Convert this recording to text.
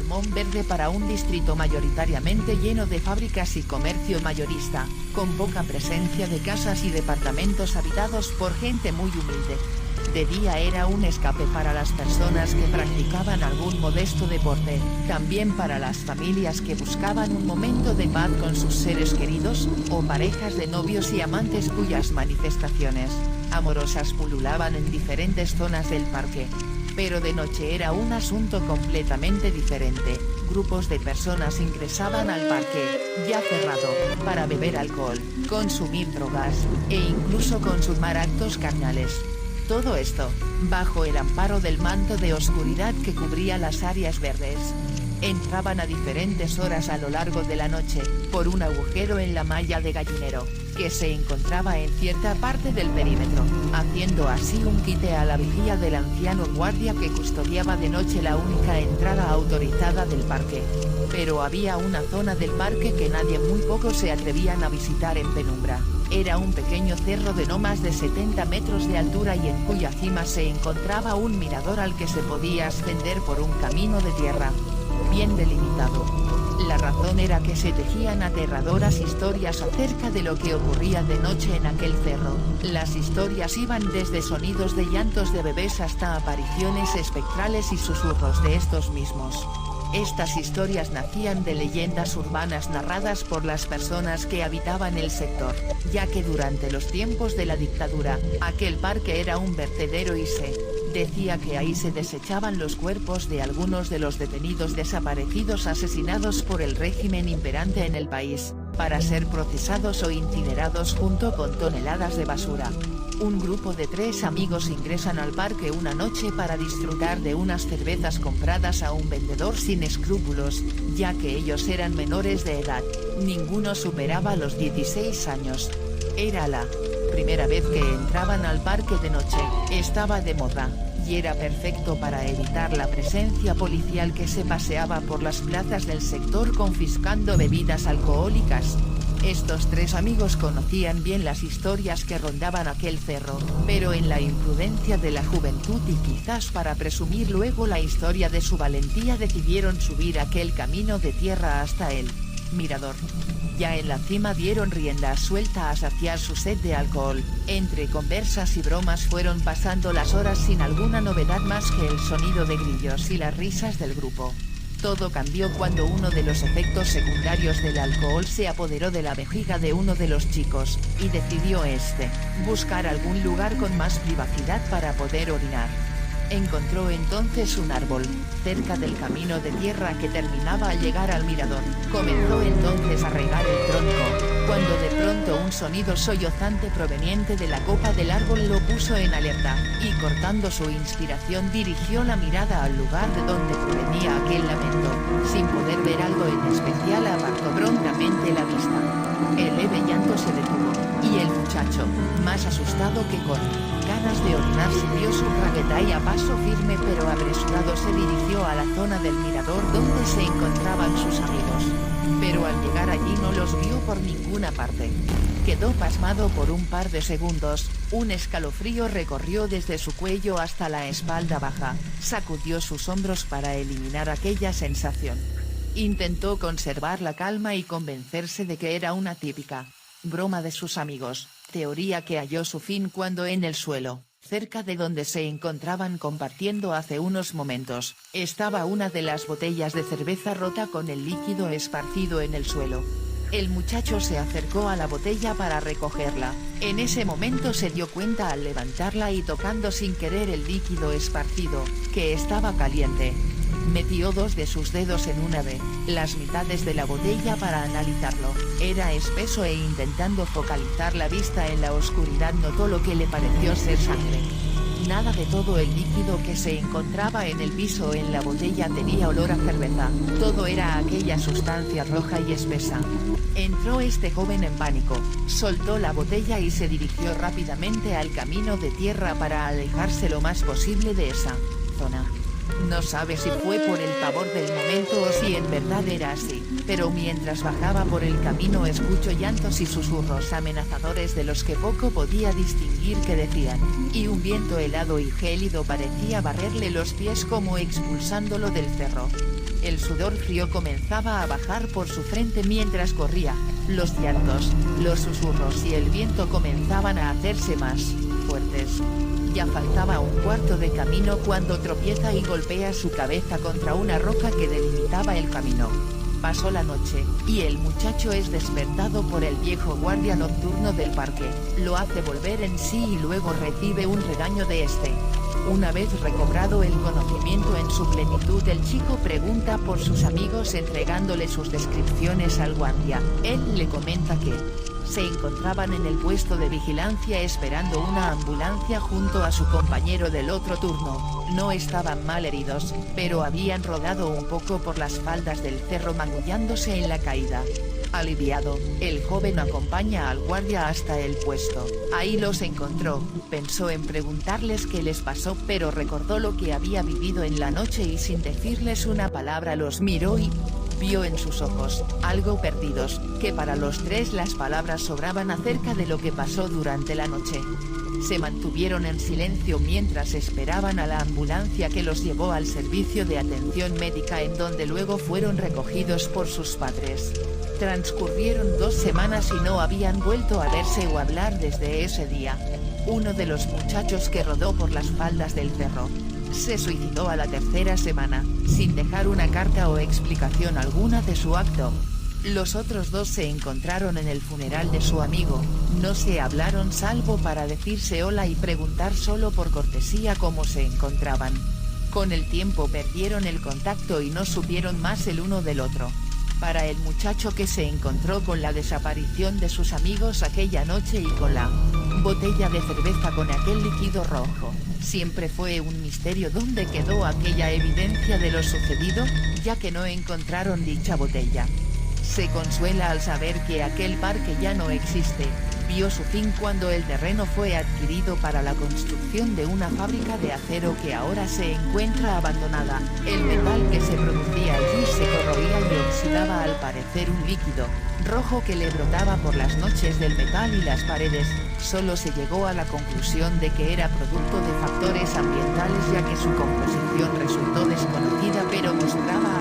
pulmón verde para un distrito mayoritariamente lleno de fábricas y comercio mayorista, con poca presencia de casas y departamentos habitados por gente muy humilde. De día era un escape para las personas que practicaban algún modesto deporte, también para las familias que buscaban un momento de paz con sus seres queridos, o parejas de novios y amantes cuyas manifestaciones amorosas pululaban en diferentes zonas del parque. Pero de noche era un asunto completamente diferente. Grupos de personas ingresaban al parque, ya cerrado, para beber alcohol, consumir drogas, e incluso consumar actos carnales. Todo esto, bajo el amparo del manto de oscuridad que cubría las áreas verdes. Entraban a diferentes horas a lo largo de la noche, por un agujero en la malla de gallinero, que se encontraba en cierta parte del perímetro, haciendo así un quite a la vigía del anciano guardia que custodiaba de noche la única entrada autorizada del parque. Pero había una zona del parque que nadie muy pocos se atrevían a visitar en penumbra. Era un pequeño cerro de no más de 70 metros de altura y en cuya cima se encontraba un mirador al que se podía ascender por un camino de tierra bien delimitado. La razón era que se tejían aterradoras historias acerca de lo que ocurría de noche en aquel cerro. Las historias iban desde sonidos de llantos de bebés hasta apariciones espectrales y susurros de estos mismos. Estas historias nacían de leyendas urbanas narradas por las personas que habitaban el sector, ya que durante los tiempos de la dictadura, aquel parque era un vertedero y se decía que ahí se desechaban los cuerpos de algunos de los detenidos desaparecidos asesinados por el régimen imperante en el país, para ser procesados o incinerados junto con toneladas de basura. Un grupo de 3 amigos ingresan al parque una noche para disfrutar de unas cervezas compradas a un vendedor sin escrúpulos, ya que ellos eran menores de edad, ninguno superaba los 16 años. Era la primera vez que entraban al parque de noche, estaba de moda, y era perfecto para evitar la presencia policial que se paseaba por las plazas del sector confiscando bebidas alcohólicas. Estos 3 amigos conocían bien las historias que rondaban aquel cerro, pero en la imprudencia de la juventud y quizás para presumir luego la historia de su valentía decidieron subir aquel camino de tierra hasta el mirador. Ya en la cima dieron rienda suelta a saciar su sed de alcohol, entre conversas y bromas fueron pasando las horas sin alguna novedad más que el sonido de grillos y las risas del grupo. Todo cambió cuando uno de los efectos secundarios del alcohol se apoderó de la vejiga de uno de los chicos, y decidió buscar algún lugar con más privacidad para poder orinar. Encontró entonces un árbol, cerca del camino de tierra que terminaba al llegar al mirador. Comenzó entonces a regar el tronco, cuando de pronto un sonido sollozante proveniente de la copa del árbol lo puso en alerta, y cortando su inspiración dirigió la mirada al lugar de donde provenía aquel lamento. Sin poder ver algo en especial apartó prontamente la vista. El leve llanto se detuvo, y el muchacho, más asustado que con ganas de orinar, siguió su bragueta y a paso firme pero apresurado se dirigió a la zona del mirador donde se encontraban sus amigos. Pero al llegar allí no los vio por ninguna parte. Quedó pasmado por un par de segundos, un escalofrío recorrió desde su cuello hasta la espalda baja, sacudió sus hombros para eliminar aquella sensación. Intentó conservar la calma y convencerse de que era una típica broma de sus amigos, teoría que halló su fin cuando en el suelo, cerca de donde se encontraban compartiendo hace unos momentos, estaba una de las botellas de cerveza rota con el líquido esparcido en el suelo. El muchacho se acercó a la botella para recogerla, en ese momento se dio cuenta al levantarla y tocando sin querer el líquido esparcido, que estaba caliente. Metió 2 de sus dedos en una de las mitades de la botella para analizarlo, era espeso e intentando focalizar la vista en la oscuridad notó lo que le pareció ser sangre. Nada de todo el líquido que se encontraba en el piso o en la botella tenía olor a cerveza, todo era aquella sustancia roja y espesa. Entró este joven en pánico, soltó la botella y se dirigió rápidamente al camino de tierra para alejarse lo más posible de esa zona. No sabe si fue por el pavor del momento o si en verdad era así, pero mientras bajaba por el camino escuchó llantos y susurros amenazadores de los que poco podía distinguir qué decían, y un viento helado y gélido parecía barrerle los pies como expulsándolo del cerro. El sudor frío comenzaba a bajar por su frente mientras corría, los llantos, los susurros y el viento comenzaban a hacerse más fuertes. Ya faltaba un cuarto de camino cuando tropieza y golpea su cabeza contra una roca que delimitaba el camino. Pasó la noche, y el muchacho es despertado por el viejo guardia nocturno del parque, lo hace volver en sí y luego recibe un regaño de este. Una vez recobrado el conocimiento en su plenitud, el chico pregunta por sus amigos entregándole sus descripciones al guardia. Él le comenta que se encontraban en el puesto de vigilancia esperando una ambulancia junto a su compañero del otro turno. No estaban mal heridos, pero habían rodado un poco por las faldas del cerro magullándose en la caída. Aliviado, el joven acompaña al guardia hasta el puesto. Ahí los encontró, pensó en preguntarles qué les pasó, pero recordó lo que había vivido en la noche y sin decirles una palabra los miró y vio en sus ojos, algo perdidos, que para los tres las palabras sobraban acerca de lo que pasó durante la noche. Se mantuvieron en silencio mientras esperaban a la ambulancia que los llevó al servicio de atención médica en donde luego fueron recogidos por sus padres. Transcurrieron 2 semanas y no habían vuelto a verse o hablar desde ese día. Uno de los muchachos que rodó por las faldas del cerro se suicidó a la 3ª semana, sin dejar una carta o explicación alguna de su acto. Los otros 2 se encontraron en el funeral de su amigo, no se hablaron salvo para decirse hola y preguntar solo por cortesía cómo se encontraban. Con el tiempo perdieron el contacto y no supieron más el uno del otro. Para el muchacho que se encontró con la desaparición de sus amigos aquella noche y con la botella de cerveza con aquel líquido rojo, siempre fue un misterio dónde quedó aquella evidencia de lo sucedido, ya que no encontraron dicha botella. Se consuela al saber que aquel parque ya no existe, vio su fin cuando el terreno fue adquirido para la construcción de una fábrica de acero que ahora se encuentra abandonada. El metal que se producía allí se corroía y oxidaba al parecer un líquido rojo que le brotaba por las noches del metal y las paredes. Solo se llegó a la conclusión de que era producto de factores ambientales ya que su composición resultó desconocida pero mostraba